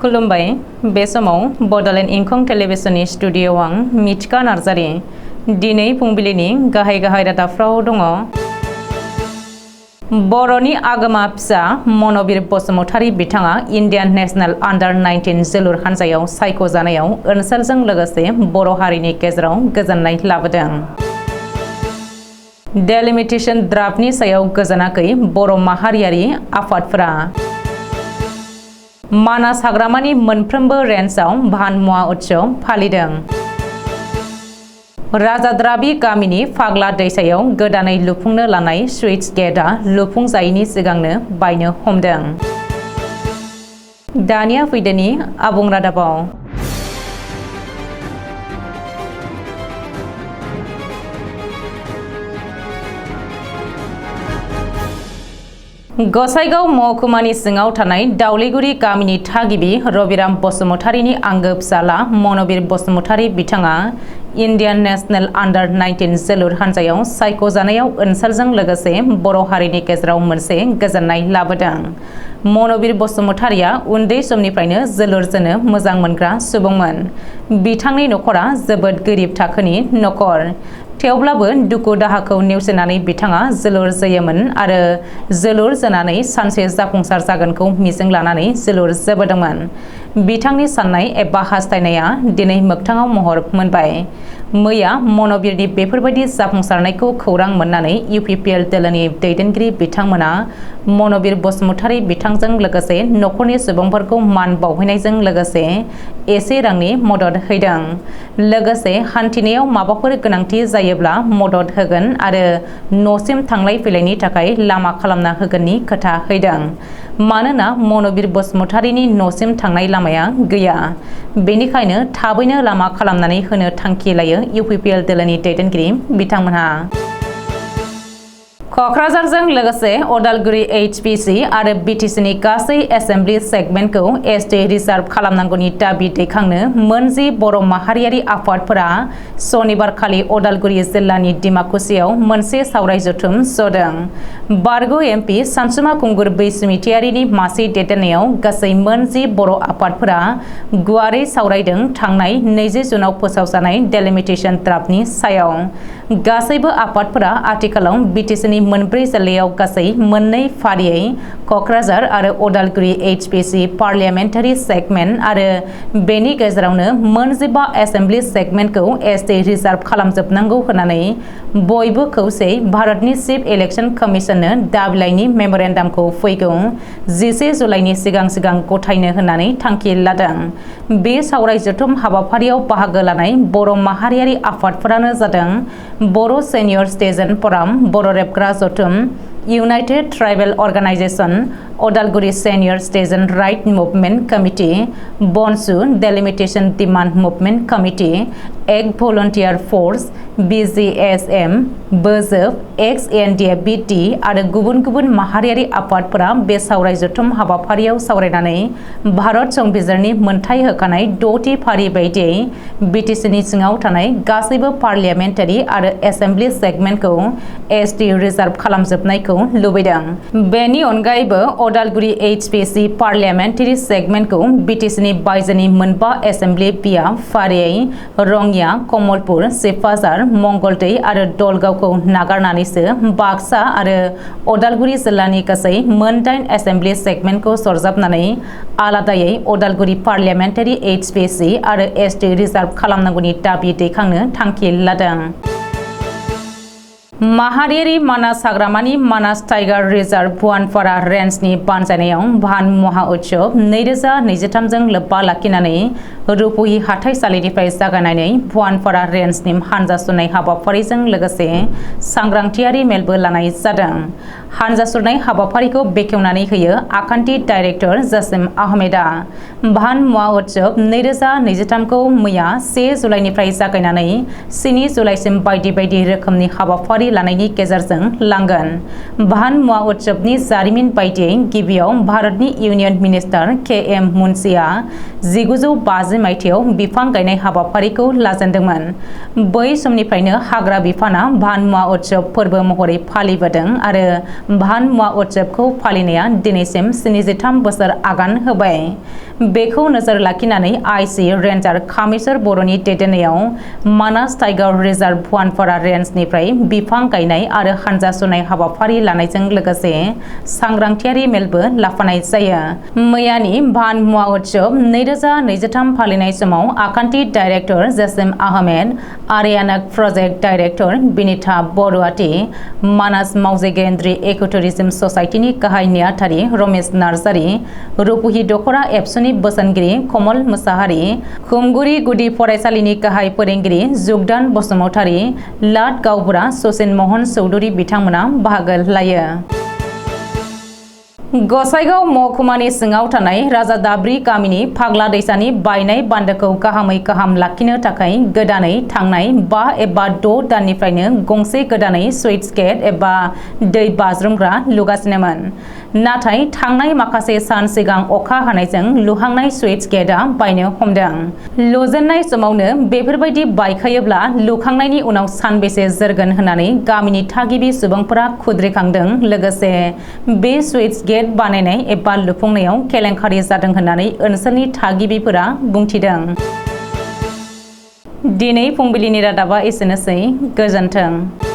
खुलुमबाय बे समाव बडलेण्ड इंखं टेलिभिजननि स्टुडिअ'आव आं मिथिका नार्जारि दिनै फुंबिलिनि गाहाय रादाबफ्राव दङ। बर'नि आगोमा फिसा मन'बिर बसुमतारी बिथाङा इन्डियान नेशनेल आन्डार 19 जोलुर हानजायाव सायख'जानायाव ओनसोलजों लोगोसे बर' हारिनि गेजेराव गोजोननाय लाबोदों। डेलिमिटेशन ड्राफ्टनि सायाव गोजोनाखै बर' माहारियारि आफादफोरा। मानास हाग्रामानि मोनफ्रोमबो रेन्जआव भान मुवा उत्सव फालिदों। राजाद्राबि गामिनि फाग्ला दैसायाव गोदानै लुफुंनो लानाय स्लुइस गेटआ लुफुंजायैनि सिगांनो बायनो हमदों। दानिया फैदोनि आबुं रादाबाव। गसाइगाव महकुमानि सिङाव थानाय दावलिगुरि गामिनि थागिबि रबिराम बसुमतारीनि आंगो फिसाला मन'बिर बसुमतारी बिथाङा इन्डियान नेशनेल आन्डार 19 जोलुर हानजायाव सायख'जानायाव ओनसोलजों लोगोसे बर' हारिनि गेजेराव मोनसे गोजोननाय लाबोदों। मन'बिर बसुमतारीया उन्दै समनिफ्रायनो जोलुर जोनो मोजां मोनग्रा सुबुंमोन। बिथांनि नखरा जोबोद गोरिब थाखोनि नखर। थेवब्लाबो दुखु दाहाखौ नेवसिनानै बिथाङा जोलुर जोयोमोन आरो जोलुर जोनानै सानसे जाफुंसार जागोनखौ मिजिं लानानै जोलुर जोबोदोंमोन। बिथांनि साननाय एबा हास्थायनाया दिनै मोगथाङाव महर मोनबाय। मैया मन'बिरनि बेफोरबायदि जाफुंसारनायखौ खौरां मोननानै UPPL दोलोनि दैदेनगिरि बिथांमोना मन'बिर बसुमतारी बिथांजों लोगोसे नखरनि सुबुंफोरखौ मान बावहैनायजों लोगोसे एसे रांनि मदद होदों। लोगोसे हान्थिनायाव माबाफोर गोनांथि जायोब्ला मदद होगोन आरो न'सिम थांलाय फैलायनि थाखाय लामा खालामना होगोननि खोथा होदों। मानोना मन'बिर बसुमतारीनि न'सिम थांनाय लामाया गैया। बेनिखायनो थाबैनो लामा खालामनानै होनो थांखि लायो UPPL दोलोनि दैदेनगिरि बिथांमोनहा। क'क्राझारजों लोगोसे अदालगुरि HPC आरो BTCनि गासै एसेम्बलि सेगमेन्टखौ ST रिजार्भ खालामनांगौनि दाबि दैखांनो मोनजि बर' माहारियारि आफादफोरा सनिबारखालि अदालगुरि जिल्लानि डिमाकुसियाव मोनसे सावराय जथुम जदों। बारग' MP सानसुमा खुंगुर बैसुमितियारिनि मासि दैदेननायाव गासै मोनजि बर' आफादफोरा गुवारै सावरायदों थांनाय 20 जुनाव फोसावजानाय डेलिमिटेशन ड्राफ्टनि सायाव। गासैबो आफादफोरा आथिखालाव BTCनि मोनब्रै जिल्लायाव गासै मोननै फारियै क'क्राझार आरो अदालगुरि HPC पार्लियामेन्टारि सेगमेन्ट आरो बेनि गेजेरावनो 45 एसेम्बलि सेगमेन्टखौ ST रिजार्भ खालामजोबनांगौ होननानै बयबो खौसेयै भारतनि चिफ इलेक्शन कमिशननो दाबिलायनि मेम'रेन्डामखौ फैगौ 11 जुलाइनि सिगां गथायनो होननानै थांखि लादों। बे सावराय जथुम हाबाफारियाव बाहागो लानाय बर' माहारियारि आफादफोरानो जादों बर' सेनियर सिटिजेन फराम, बर' रेबग्रा जथुम, united tribal organisation, Udalguri senior citizen right movement committee, बनसु डेलिमिटेशन डिमान्ड मुभमेन्ट कमिटि, एक भलन्टियार फर्स, BGSM, बोजोब, XNDF-BT आरो गुबुन गुबुन माहारियारि आफादफोरा बे सावराय जथुम हाबाफारियाव सावरायनानै भारत संबिजिरनि मोनथाय होखानाय 6थि फारि बायदियै BTCनि सिङाव थानाय गासैबो पार्लियामेन्टारि आरो एसेम्बलि सेगमेन्टखौ ST रिजार्भ खालामजोबनायखौ लुबैदों। बेनि अनगायैबो अदालगुरि HPC पार्लियामेन्टारि सेगमेन्टखौ BTCनि बायजोनि मोनबा एसेम्बलि बिया फारियै रङिया, कमलपुर, सिपाझार, मंगलदै आरो दलगावखौ नागारनानैसो बाक्सा आरो अदालगुरि जिल्लानि गासै मोन8 एसेम्बलि सेगमेन्टखौ सरजाबनानै आलादायै अदालगुरि पार्लियामेन्टारि HPC आरो ST रिजार्भ खालामनांगौनि दाबि दैखांनो थांखि लादों। माहारियारि मानास हाग्रामानि मानास टाइगार रिजार्भ भुवानपारा रेन्जनि बानजायनायाव भान महा उत्सव 2023 जों लोब्बा लाखिनानै रुपहि हाथाइसालिनिफ्राय जागायनानै भुवानपारा रेन्जनि हानजा सुरनाय हाबाफारिजों लोगोसे सांग्रांथियारि मेलबो लानाय जादों। हानजा सुरनाय हाबाफारिखौ बेखेवनानै होयो आखान्थि डाइरेक्टर जासिम आहमेदा। भान मुवा उत्सव 2023 खौ मैया 1 जुलाइनिफ्राय जागायनानै 7 जुलाइसिम बायदि बायदि रोखोमनि हाबाफारि लानायनि गेजेरजों लांगोन। भान मुवा उत्सवनि जारिमिन बायदियै गिबियाव भारतनि इउनियन मिनिस्टार के.एम. मुन्सिआ 1950 मायथाइयाव बिफां गायनाय हाबाफारिखौ लाजेनदोंमोन। बै समनिफ्रायनो हाग्रा बिफाना भान मुवा उत्सव फोरबो महरै फालिबोदों आरो भान मुवा उत्सवखौ फालिनाया दिनैसिम 73 बोसोर आगान होबाय। बेखौ नोजोर लाखिनानै आइसि रेन्जार कामेश्वर बर'नि दैदेननायाव मानास टाइगार रिजार्भ भुवानपारा रेन्जनिफ्राय बिफां गायनाय आरो हानजा सुनाय हाबाफारि लानायजों लोगोसे सांग्रांथियारि मेलबो लाफानाय जायो। मैयानि भान मुवा उत्सव 2023 फालिनाय समाव आखान्थि डाइरेक्टर जसिम आहमेद, आरियानाक प्रजेक्ट डाइरेक्टर बिनिता बरुवाती, मानास मावजि गेन्द्रि इक' टुरिज्म ससाइटिनि गाहाय नेहाथारि रमेश नार्जारी, रुपुहि दख'रा एबसुनि बोसोनगिरि कमल मुसाहारि, खुमगुरि गुदि फरायसालिनि गाहाय फोरोंगिरि जुगदान बसुमतारी, लाट गावबुरा सचिन महन चौधुरी बिथांमोना बाहागो लायो। गसाइगाव महकुमानि सिङाव थानाय राजादाब्रि गामिनि फाग्ला दैसानि बायनाय बान्दोखौ गाहामै गाहाम लाखिनो थाखाय गोदानै थांनाय 5 एबा 6 दाननिफ्रायनो गंसे गोदानै सुइट्स गेट एबा दै बाज्रुमग्रा लुगासिनोमोन। नाथाय थांनाय माखासे सान सिगां अखा हानायजों लुहांनाय सुइट्स गेटआ बायनो हमदों। लुजेननाय समावनो बेफोरबायदि बायखायोब्ला लुखांनायनि उनाव सानबेसे जोरगोन होननानै गामिनि थागिबि सुबुंफोरा खुद्रिखांदों। लोगोसे बे सुइट्स गेट बानायनाय एबा लुफुंनायाव केलेंकारि जादों होननानै ओनसोलनि थागिबिफोरा बुंथिदों। दिनै फुंबिलिनि रादाबा एसेनोसै। गोजोन्थों।